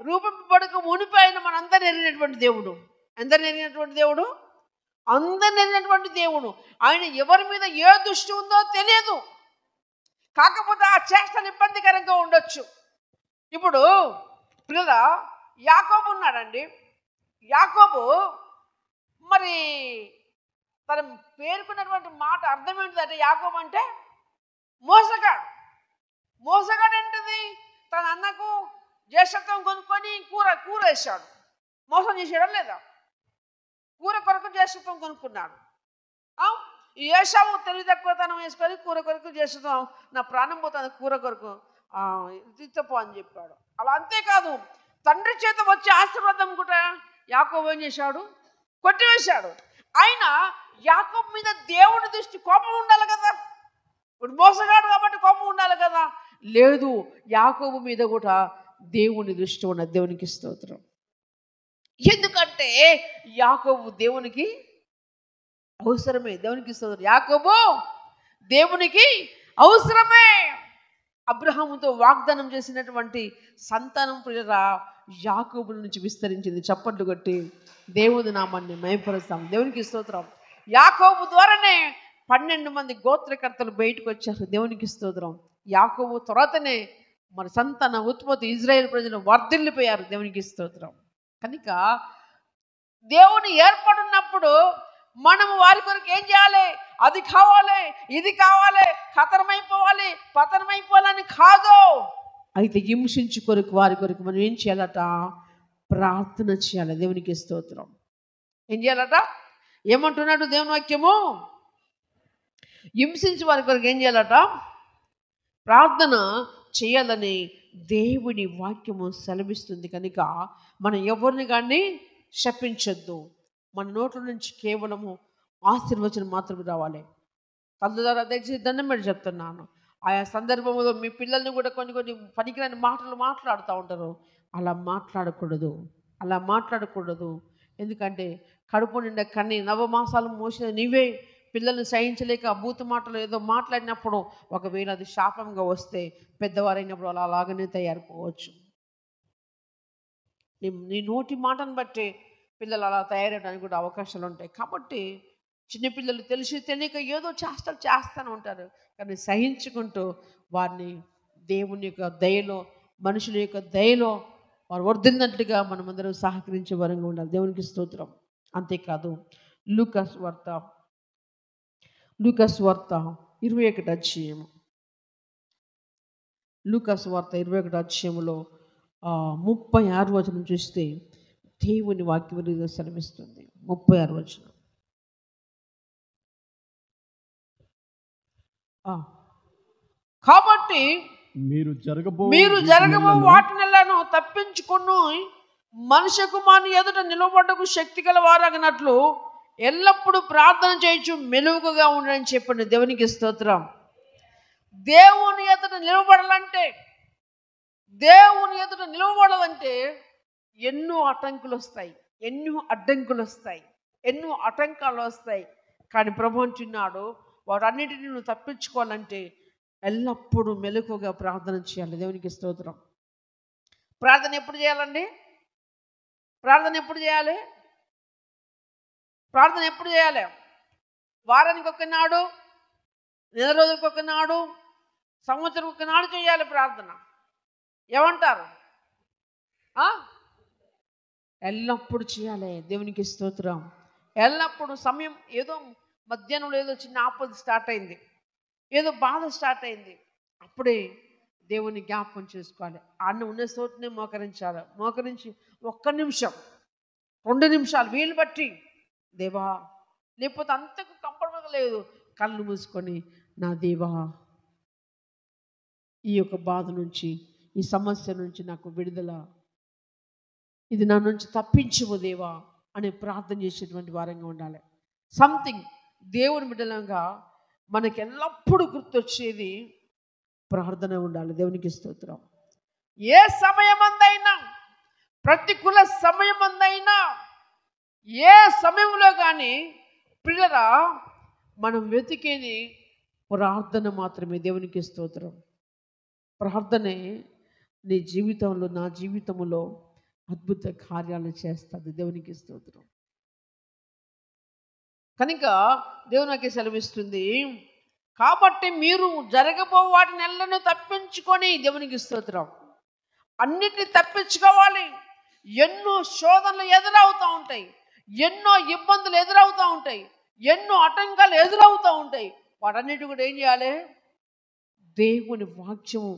రూపింపబడక మునిపే ఆయన మనందరిని ఎరిగినటువంటి దేవుడు. అందరిని ఎరిగినటువంటి దేవుడు, అందరిని ఎరిగినటువంటి దేవుడు. ఆయన ఎవరి మీద ఏ దృష్టి ఉందో తెలియదు. కాకపోతే ఆ చేష్టలు ఇబ్బందికరంగా ఉండొచ్చు. ఇప్పుడు పిల్లల యాకోబు ఉన్నాడండి. యాకోబు మరి తన పేర్కొన్నటువంటి మాట అర్థం ఏంటిదంటే, యాకోబు అంటే మోసగాడు. మోసగాడు ఏంటిది? తన అన్నకు జ్యేష్ఠత్వం కొనుక్కొని కూర వేసాడు. మోసం చేసాడా లేదా? కూర కొరకు జ్యేష్ఠత్వం కొనుక్కున్నాడు. ఈ ఏషావు తెలివి తక్కువతనం వేసుకొని కూర కొరకు జ్యేష్ఠత్వం, నా ప్రాణం పోతుంది కూర కొరకు, తీర్చపో అని చెప్పాడు. అలా అంతేకాదు, తండ్రి చేత వచ్చే ఆశీర్వాదం కూడా యాకోబు ఏం చేశాడు? కొట్టివేశాడు. అయినా యాకోబు మీద దేవుని దృష్టి కోపం ఉండాలి కదా, ఇప్పుడు మోసగాడు కాబట్టి కోపం ఉండాలి కదా. లేదు, యాకోబు మీద కూడా దేవుని దృష్టి ఉన్నది. దేవునికి స్తోత్రం. ఎందుకంటే యాకోబు దేవునికి అవసరమే. దేవునికి స్తోత్రం. యాకోబు దేవునికి అవసరమే. అబ్రహాముతో వాగ్దానం చేసినటువంటి సంతానం ప్రియరా యాకోబు నుంచి విస్తరించింది. చప్పట్లు కొట్టి దేవుని నామాన్ని మహిమపరుస్తాం. దేవునికి స్తోత్రం. యాకోబు ద్వారానే 12 మంది గోత్రకర్తలు బయటకు వచ్చారు. దేవునికి స్తోత్రం. యాకోబు తర్వాతనే మన సంతాన ఉత్పత్తి ఇజ్రాయేల్ ప్రజలు వర్ధిల్లిపోయారు. దేవునికి స్తోత్రం. కనుక దేవుని ఏర్పడినప్పుడు మనము వారి కొరకు ఏం చేయాలి? అది కావాలి, ఇది కావాలి, పతనమైపోవాలని కాదు. అయితే హింసించు కొరకు వారి కొరకు మనం ఏం చేయాలట? ప్రార్థన చేయాలి. దేవునికి స్తోత్రం. ఏం చేయాలట? ఏమంటున్నాడు దేవుని వాక్యము? హింసించి వారి కొరకు ఏం చేయాలట? ప్రార్థన చేయాలని దేవుని వాక్యము సెలవిస్తుంది. కనుక మనం ఎవరిని కానీ శపించొద్దు. మన నోట్ల నుంచి కేవలము ఆశీర్వచనం మాత్రమే రావాలి. కళ్ళు ద్వారా దయచేసి దండం పెట్టి చెప్తున్నాను. ఆయా సందర్భంలో మీ పిల్లల్ని కూడా కొన్ని పనికిరాని మాటలు మాట్లాడుతూ ఉంటారు. అలా మాట్లాడకూడదు. ఎందుకంటే కడుపు నిండా కన్ని నవమాసాలు మోసిన నీవే పిల్లల్ని సహించలేక అభూత మాటలు ఏదో మాట్లాడినప్పుడు ఒకవేళ అది శాపంగా వస్తే పెద్దవారైనప్పుడు అలాగనే తయారుకోవచ్చు. నీ నోటి మాటను బట్టి పిల్లలు అలా తయారవడానికి కూడా అవకాశాలు ఉంటాయి. కాబట్టి చిన్నపిల్లలు తెలిసి తెలియక ఏదో చేష్టలు చేస్తూనే ఉంటారు. కానీ సహించుకుంటూ వారిని దేవుని యొక్క దయలో, మనుషుల యొక్క దయలో వారు వర్ధిల్లినట్లుగా మనమందరం సహకరించే వరంగా ఉండాలి. దేవునికి స్తోత్రం. అంతేకాదు లూకాసు వార్త 21 అధ్యాయము, లూకాసు వార్త 21 అధ్యాయములో 36 వచనం చూస్తే దేవుని వాక్యం సెలవిస్తుంది. 36 వచనం. కాబట్టి మీరు జరగబో వాటినెల్లను తప్పించుకుని మనుష్య కుమారుని ఎదుట నిలబడ్డకు శక్తి గల వారగినట్లు ఎల్లప్పుడూ ప్రార్థన చేయొచ్చు, మెలుగుగా ఉండని చెప్పండి. దేవునికి స్తోత్రం. దేవుని ఎదుట నిలవబడాలంటే ఎన్నో ఆటంకులు వస్తాయి, ఎన్నో అడ్డంకులు వస్తాయి, ఎన్నో ఆటంకాలు వస్తాయి. కానీ ప్రభు అంటున్నాడు, వాటన్నిటిని నువ్వు తప్పించుకోవాలంటే ఎల్లప్పుడూ మెలకుగా ప్రార్థన చేయాలి. దేవునికి స్తోత్రం. ప్రార్థన ఎప్పుడు చేయాలండి? ప్రార్థన ఎప్పుడు చేయాలి? వారానికి ఒకనాడు, నెల రోజులకు ఒకనాడు, సంవత్సరం ఒకనాడు చేయాలి ప్రార్థన. ఏమంటారు? ఎల్లప్పుడు చేయాలి. దేవునికి స్తోత్రం. ఎల్లప్పుడు సమయం ఏదో మధ్యాహ్నంలో ఏదో చిన్న ఆపద స్టార్ట్ అయింది, ఏదో బాధ స్టార్ట్ అయింది, అప్పుడే దేవుని జ్ఞాపకం చేసుకోవాలి. అన్న ఉన్న చోటునే మోకరించాలి. మోకరించి 1 నిమిషం 2 నిమిషాలు వీలు బట్టి దేవా, లేకపోతే అంతకు కంఫర్టబుల్గా లేదు, కళ్ళు మూసుకొని నా దేవా ఈ యొక్క బాధ నుంచి, ఈ సమస్య నుంచి నాకు విడుదల, ఇది నా నుంచి తప్పించుము దేవా అని ప్రార్థన చేసేటువంటి వారంగా ఉండాలి. సంథింగ్ దేవుని బిడ్డలంగా మనకి ఎల్లప్పుడూ గుర్తొచ్చేది ప్రార్థన ఉండాలి. దేవునికి స్తోత్రం. ఏ సమయమందైనా, ప్రతికూల సమయమందైనా, ఏ సమయంలో కానీ పిల్లరా మనం వెతికేది ప్రార్థన మాత్రమే. దేవునికి స్తోత్రం. ప్రార్థనే నీ జీవితంలో, నా జీవితంలో అద్భుత కార్యాలు చేస్తుంది. దేవునికి స్తోత్రం. కనుక దేవునికి సెలవిస్తుంది, కాబట్టి మీరు జరగబో వాటిని ఎల్లను తప్పించుకొని, దేవునికి స్తోత్రం, అన్నిటిని తప్పించుకోవాలి. ఎన్నో శోధనలు ఎదురవుతూ ఉంటాయి, ఎన్నో ఇబ్బందులు ఎదురవుతూ ఉంటాయి, ఎన్నో ఆటంకాలు ఎదురవుతూ ఉంటాయి. వాటన్నిటి కూడా ఏం చేయాలి? దేవుని వాక్యము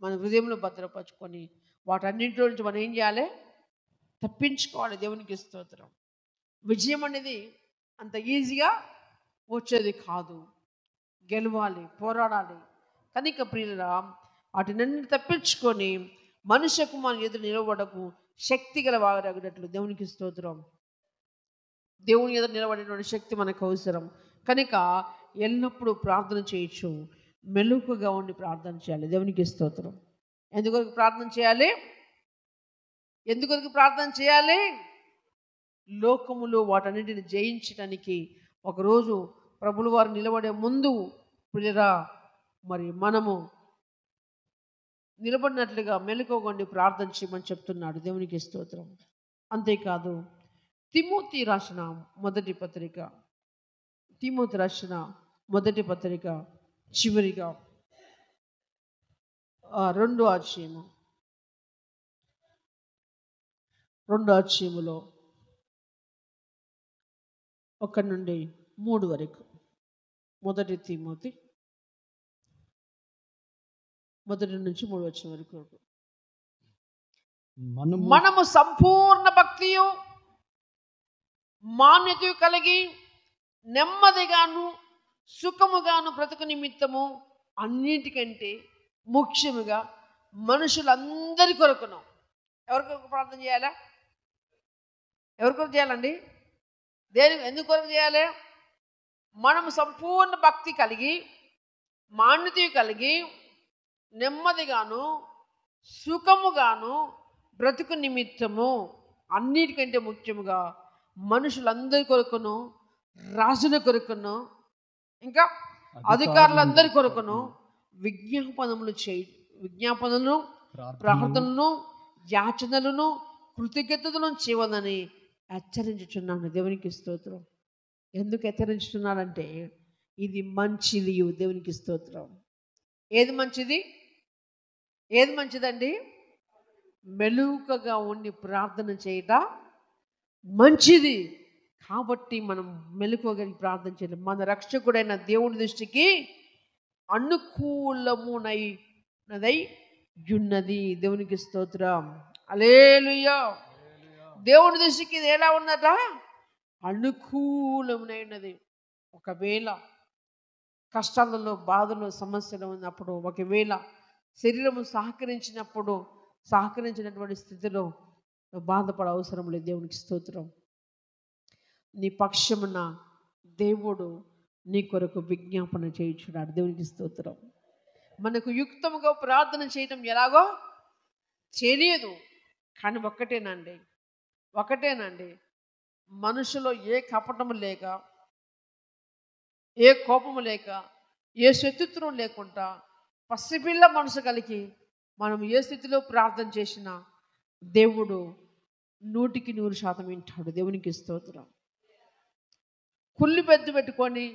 మన హృదయంలో భద్రపరచుకొని వాటన్నింటిలో నుంచి మనం ఏం చేయాలి? తప్పించుకోవాలి. దేవునికి స్తోత్రం. విజయం అనేది అంత ఈజీగా వచ్చేది కాదు, గెలవాలి, పోరాడాలి. కనుక ప్రియులారా, వాటినన్నిటి తప్పించుకొని మనుష్య కుమారుని ఎదురు నిలబడకు శక్తి గల వారగినట్లు దేవునికి స్తోత్రం. దేవుని ఎదురు నిలబడేటువంటి శక్తి మనకు అవసరం కనుక ఎల్లప్పుడూ ప్రార్థన చేయొచ్చు, మెలకుగా ఉండి ప్రార్థన చేయాలి. దేవునికి స్తోత్రం. ఎందుకొరకు ప్రార్థన చేయాలి? ఎందుకొరకు ప్రార్థన చేయాలి? లోకములో వాటన్నిటిని జయించడానికి ఒకరోజు ప్రభుల వారు నిలబడే ముందు ప్రియరా మరి మనము నిలబడినట్లుగా మెలకువగా ప్రార్థన చేయమని చెప్తున్నాడు. దేవునికి స్తోత్రం. అంతేకాదు తిమోతి రాసిన మొదటి పత్రిక, తిమోతి రాసిన మొదటి పత్రిక చివరిగా 2వ అధ్యాయము 2వ అధ్యాయములో 1 నుండి 3 వరకు, మొదటి తిమోతి 1 నుంచి 3 వచ్చిన వరకు, మనము సంపూర్ణ భక్తియు మాన్యత కలిగి నెమ్మదిగాను సుఖముగాను బ్రతుకు నిమిత్తము అన్నిటికంటే ముఖ్యముగా మనుషులందరి కొరకును. ఎవరి కొరకు ప్రార్థన చేయాలా? ఎవరి కొరకు చేయాలండి? ఎందుకు కొరకు చేయాలి? మనము సంపూర్ణ భక్తి కలిగి మాన్యత కలిగి నెమ్మదిగాను సుఖముగాను బ్రతుకు నిమిత్తము అన్నిటికంటే ముఖ్యముగా మనుషులందరి కొరకును, రాజుల కొరకును, ఇంకా అధికారులందరి కొరకును విజ్ఞాపనలను ప్రార్థనలను యాచనలను కృతజ్ఞతలను చేయవలని హెచ్చరించుచున్నాను. దేవునికి స్తోత్రం. ఎందుకు హెచ్చరించుతున్నానంటే ఇది మంచిది. దేవునికి స్తోత్రం. ఏది మంచిది? ఏది మంచిదండి? మెలకువగా ఉండి ప్రార్థన చేయటం మంచిది. కాబట్టి మనం మెలకువగా ప్రార్థన చేయాలి. మన రక్షకుడైన దేవుని దృష్టికి అనుకూలమునై ఉన్నది. దేవునికి స్తోత్రం. హల్లెలూయా. దేవుని దృష్టికి ఇది ఎలా ఉన్నట? అనుకూలమునై ఉన్నది. ఒకవేళ కష్టాలలో బాధలు సమస్యలు ఉన్నప్పుడు, ఒకవేళ శరీరము సహకరించినటువంటి స్థితిలో బాధపడే అవసరం లేదు. దేవునికి స్తోత్రం. నీ పక్షమున దేవుడు నీ కొరకు విజ్ఞాపన చేయించున్నాడు. దేవునికి స్తోత్రం. మనకు యుక్తముగా ప్రార్థన చేయటం ఎలాగో తెలియదు, కానీ ఒకటేనండి మనుషులో ఏ కపటము లేక, ఏ కోపము లేక, ఏ శత్రుత్వం లేకుండా పసిపిల్ల మనసు కలిగి మనం ఏ స్థితిలో ప్రార్థన చేసినా దేవుడు 100% వింటాడు. దేవునికి స్తోత్రం. కుళ్ళి పెట్టుకొని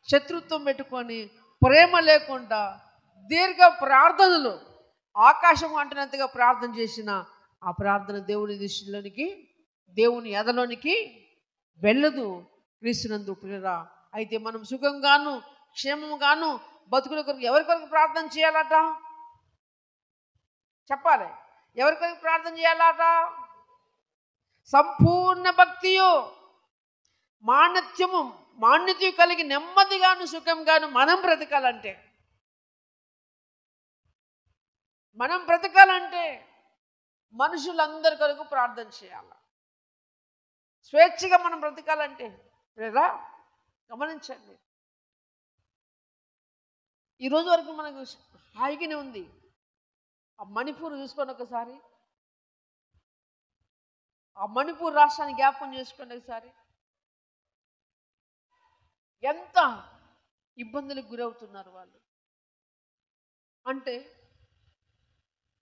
శత్రుత్వం పెట్టుకొని ప్రేమ లేకుండా దీర్ఘ ప్రార్థనలు ఆకాశం అంటున్నంతగా ప్రార్థన చేసిన ఆ ప్రార్థన దేవుని దృష్టిలోనికి, దేవుని ఎదలోనికి వెళ్ళదు. క్రీస్తునందు ప్రియరా, అయితే మనం సుఖంగాను క్షేమంగాను బతుకుల కొరకు ఎవరి కొరకు ప్రార్థన చేయాలట? చెప్పాలి. ఎవరి కొరకు ప్రార్థన చేయాలట? సంపూర్ణ భక్తియు మాన్యత కలిగి నెమ్మదిగాను సుఖంగాను మనం బ్రతకాలంటే మనుషులందరి కొరకు ప్రార్థన చేయాలి. స్వేచ్ఛగా మనం బ్రతకాలంటే లేదా గమనించండి. ఈరోజు వరకు మనకు హాయిగానే ఉంది. ఆ మణిపూర్ చూసుకోండి ఒకసారి. ఆ మణిపూర్ రాష్ట్రాన్ని జ్ఞాపకం చేసుకోండి ఒకసారి. ఎంత ఇబ్బందులకు గురవుతున్నారు వాళ్ళు. అంటే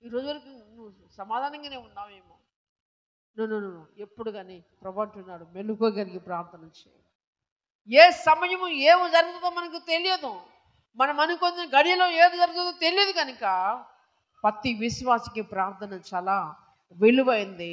ఈరోజు వరకు నువ్వు సమాధానంగానే ఉన్నావేమో. నువ్వు ఎప్పుడు కానీ ప్రభు అంటున్నాడు, మెలుకోగలిగి ప్రార్థన చేయాలి. ఏ సమయము ఏమి జరుగుతుందో మనకు తెలియదు. మనం అనుకున్న గడియలో ఏది జరుగుతుందో తెలియదు. కనుక ప్రతి విశ్వాసికి ప్రార్థన చాలా విలువైంది.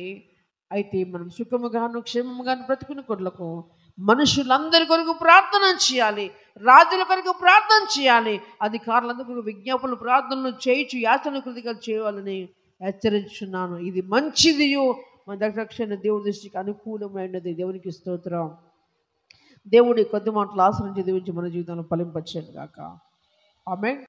అయితే మనం సుఖముగాను క్షేమముగాను బ్రతుకుని కొరకు మనుషులందరి కొరకు ప్రార్థన చేయాలి. రాజుల కొరకు ప్రార్థన చేయాలి. అధికారులందరి కొరకు విజ్ఞాపనలు ప్రార్థనలు చేయించు యాచన కృతికలు చేయాలని హెచ్చరించున్నాను. ఇది మంచిదియు మన రక్షణ దేవుని దృష్టికి అనుకూలమైనది. దేవునికి స్తోత్రం. దేవుడి కొద్ది మాటలు ఆశ్రయించి దీవించి మన జీవితంలో ఫలింపచేయను గాక. ఆమేన్.